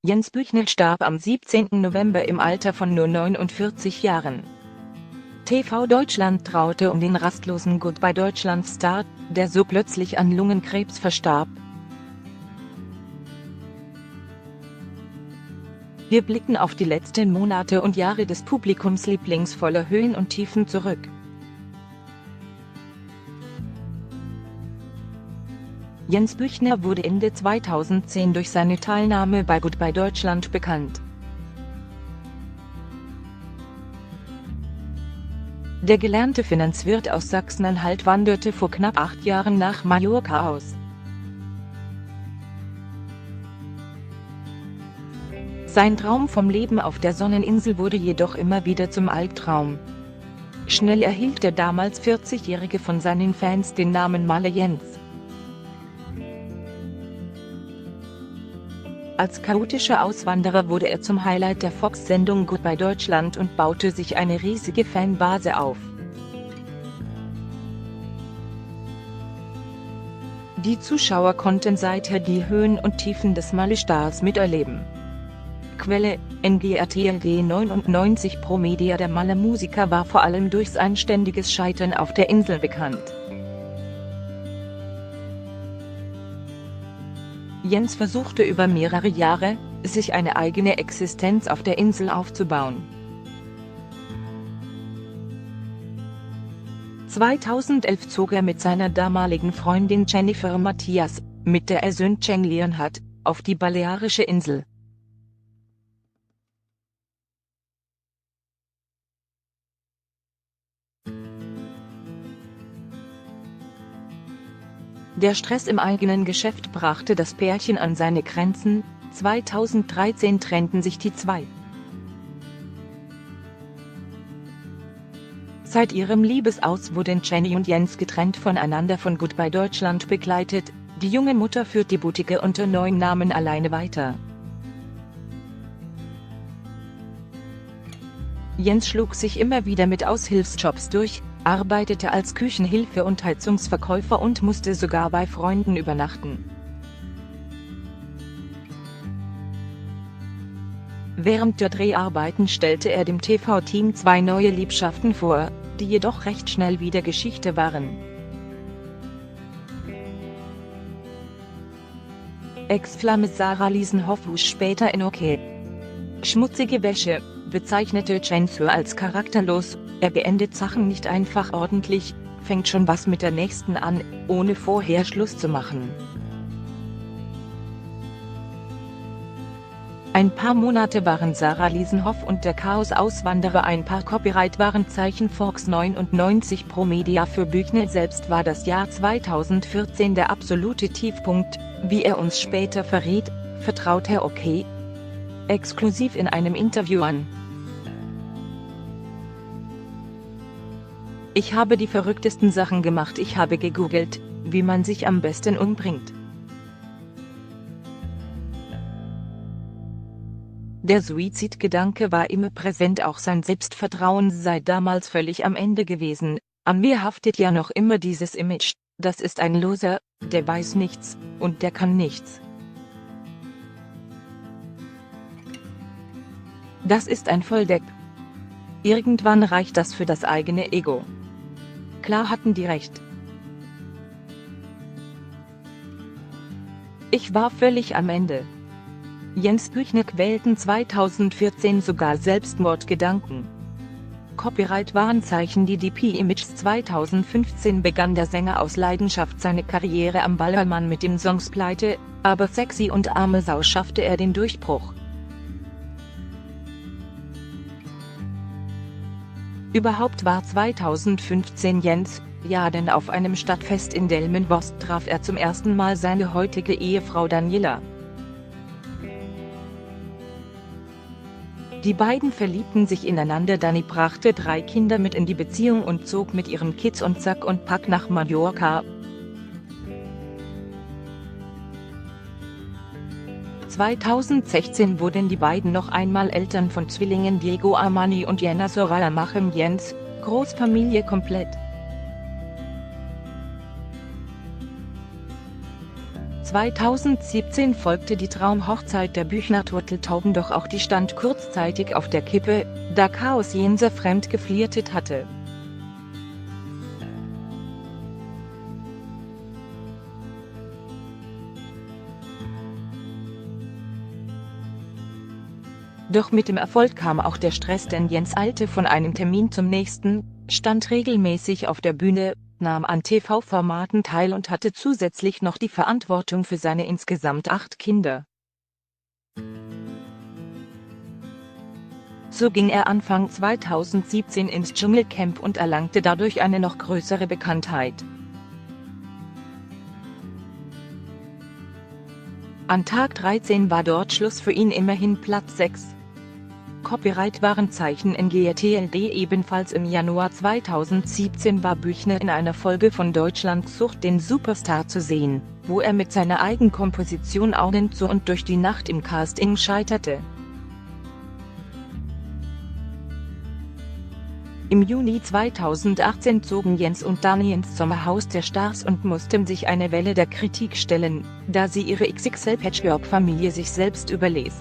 Jens Büchner starb am 17. November im Alter von nur 49 Jahren. TV Deutschland traute um den rastlosen Goodbye Deutschland-Star, der so plötzlich an Lungenkrebs verstarb. Wir blicken auf die letzten Monate und Jahre des Publikumslieblings voller Höhen und Tiefen zurück. Jens Büchner wurde Ende 2010 durch seine Teilnahme bei Goodbye Deutschland bekannt. Der gelernte Finanzwirt aus Sachsen-Anhalt wanderte vor knapp 8 Jahren nach Mallorca aus. Sein Traum vom Leben auf der Sonneninsel wurde jedoch immer wieder zum Albtraum. Schnell erhielt der damals 40-Jährige von seinen Fans den Namen Malle Jens. Als chaotischer Auswanderer wurde er zum Highlight der Fox-Sendung Goodbye Deutschland und baute sich eine riesige Fanbase auf. Die Zuschauer konnten seither die Höhen und Tiefen des Malle-Stars miterleben. Quelle: NGRTLG 99 Pro Media. Der Malle-Musiker war vor allem durch sein ständiges Scheitern auf der Insel bekannt. Jens versuchte über mehrere Jahre, sich eine eigene Existenz auf der Insel aufzubauen. 2011 zog er mit seiner damaligen Freundin Jennifer Matthias, mit der er Söhne Chenglian hat, auf die Balearische Insel. Der Stress im eigenen Geschäft brachte das Pärchen an seine Grenzen. 2013 trennten sich die zwei. Seit ihrem Liebesaus wurden Jenny und Jens getrennt voneinander von Goodbye Deutschland begleitet. Die junge Mutter führt die Boutique unter neuen Namen alleine weiter. Jens schlug sich immer wieder mit Aushilfsjobs durch, arbeitete als Küchenhilfe und Heizungsverkäufer und musste sogar bei Freunden übernachten. Während der Dreharbeiten stellte er dem TV-Team 2 neue Liebschaften vor, die jedoch recht schnell wieder Geschichte waren. Ex-Flamme Sarah Liesenhoff wusch später in OK. Schmutzige Wäsche bezeichnete Jens als charakterlos. Er beendet Sachen nicht einfach ordentlich, fängt schon was mit der nächsten an, ohne vorher Schluss zu machen. Ein paar Monate waren Sarah Liesenhoff und der Chaos-Auswanderer ein Paar. Copyright-Warenzeichen Fox 99 Pro Media. Für Büchner selbst war das Jahr 2014 der absolute Tiefpunkt, wie er uns später verriet, vertraut er OK exklusiv in einem Interview an. Ich habe die verrücktesten Sachen gemacht. Ich habe gegoogelt, wie man sich am besten umbringt. Der Suizidgedanke war immer präsent, auch sein Selbstvertrauen sei damals völlig am Ende gewesen. An mir haftet ja noch immer dieses Image, das ist ein Loser, der weiß nichts, und der kann nichts. Das ist ein Volldepp. Irgendwann reicht das für das eigene Ego. Klar hatten die recht. Ich war völlig am Ende. Jens Büchner quälten 2014 sogar Selbstmordgedanken. Copyright-Warenzeichen DDP Images. 2015 begann der Sänger aus Leidenschaft seine Karriere am Ballermann mit den Songs Pleite, aber Sexy und Arme Sau schaffte er den Durchbruch. Überhaupt war 2015 Jens, ja, denn auf einem Stadtfest in Delmenhorst traf er zum ersten Mal seine heutige Ehefrau Daniela. Die beiden verliebten sich ineinander. Dani brachte 3 Kinder mit in die Beziehung und zog mit ihren Kids und Sack und Pack nach Mallorca. 2016 wurden die beiden noch einmal Eltern von Zwillingen Diego Armani und Jenna Soraya Machem. Jens, Großfamilie komplett. 2017 folgte die Traumhochzeit der Büchner-Turteltauben, doch auch die stand kurzzeitig auf der Kippe, da Chaos Jense fremdgeflirtet hatte. Doch mit dem Erfolg kam auch der Stress, denn Jens eilte von einem Termin zum nächsten, stand regelmäßig auf der Bühne, nahm an TV-Formaten teil und hatte zusätzlich noch die Verantwortung für seine insgesamt 8 Kinder. So ging er Anfang 2017 ins Dschungelcamp und erlangte dadurch eine noch größere Bekanntheit. An Tag 13 war dort Schluss für ihn, immerhin Platz 6. Copyright-Warenzeichen NGRTLD. Ebenfalls im Januar 2017 war Büchner in einer Folge von Deutschland sucht den Superstar zu sehen, wo er mit seiner Eigenkomposition Augen zu und durch die Nacht im Casting scheiterte. Im Juni 2018 zogen Jens und Dani ins Sommerhaus der Stars und mussten sich eine Welle der Kritik stellen, da sie ihre XXL-Patchwork-Familie sich selbst überließ.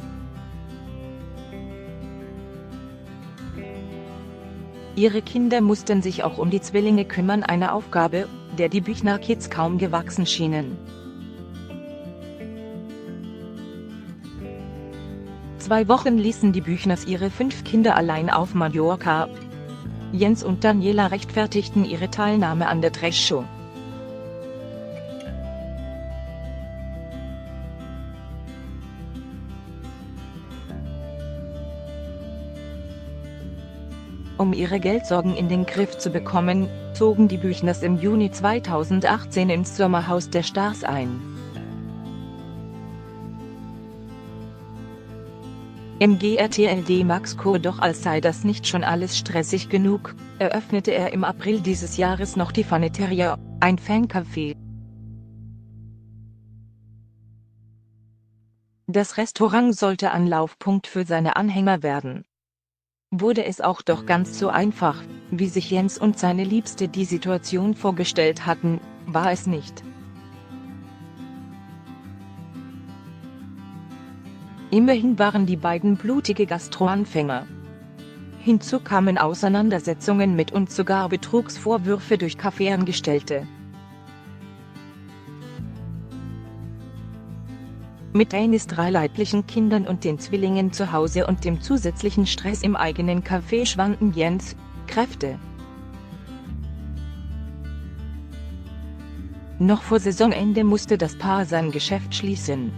Ihre Kinder mussten sich auch um die Zwillinge kümmern, eine Aufgabe, der die Büchner-Kids kaum gewachsen schienen. 2 Wochen ließen die Büchners ihre 5 Kinder allein auf Mallorca. Jens und Daniela rechtfertigten ihre Teilnahme an der Trash-Show. Um ihre Geldsorgen in den Griff zu bekommen, zogen die Büchners im Juni 2018 ins Sommerhaus der Stars ein. Im GRTLD Max Co. Doch als sei das nicht schon alles stressig genug, eröffnete er im April dieses Jahres noch die Faneteria, ein Fancafé. Das Restaurant sollte Anlaufpunkt für seine Anhänger werden. Wurde es auch doch ganz so einfach, wie sich Jens und seine Liebste die Situation vorgestellt hatten, war es nicht. Immerhin waren die beiden blutige Gastroanfänger. Hinzu kamen Auseinandersetzungen mit und sogar Betrugsvorwürfe durch Kaffeeangestellte. Mit Danis 3 leiblichen Kindern und den Zwillingen zu Hause und dem zusätzlichen Stress im eigenen Café schwanden Jens' Kräfte. Noch vor Saisonende musste das Paar sein Geschäft schließen.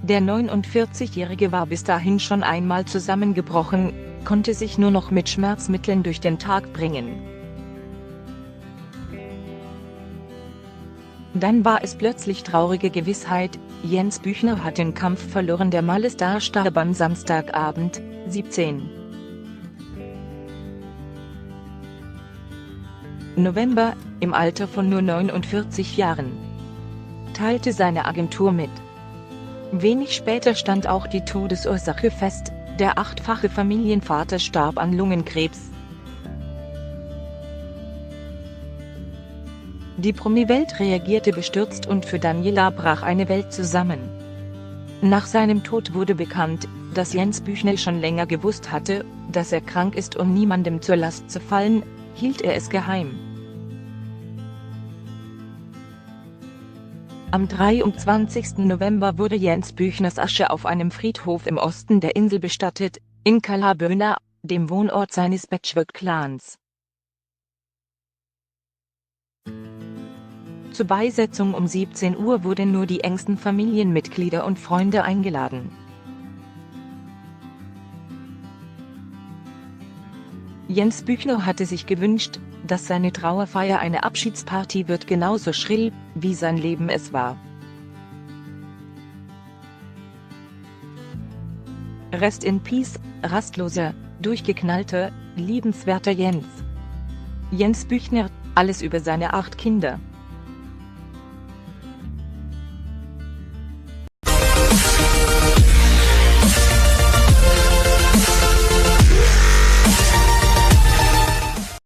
Der 49-Jährige war bis dahin schon einmal zusammengebrochen, konnte sich nur noch mit Schmerzmitteln durch den Tag bringen. Dann war es plötzlich traurige Gewissheit: Jens Büchner hat den Kampf verloren. Der Malle-Star starb am Samstagabend, 17. November, im Alter von nur 49 Jahren. Teilte seine Agentur mit. Wenig später stand auch die Todesursache fest: der 8-fache Familienvater starb an Lungenkrebs. Die Promi-Welt reagierte bestürzt und für Daniela brach eine Welt zusammen. Nach seinem Tod wurde bekannt, dass Jens Büchner schon länger gewusst hatte, dass er krank ist. Um niemandem zur Last zu fallen, hielt er es geheim. Am 23. November wurde Jens Büchners Asche auf einem Friedhof im Osten der Insel bestattet, in Cala Buena, dem Wohnort seines Patchwork-Clans. Zur Beisetzung um 17 Uhr wurden nur die engsten Familienmitglieder und Freunde eingeladen. Jens Büchner hatte sich gewünscht, dass seine Trauerfeier eine Abschiedsparty wird, genauso schrill, wie sein Leben es war. Rest in Peace, rastloser, durchgeknallter, liebenswerter Jens. Jens Büchner, alles über seine 8 Kinder.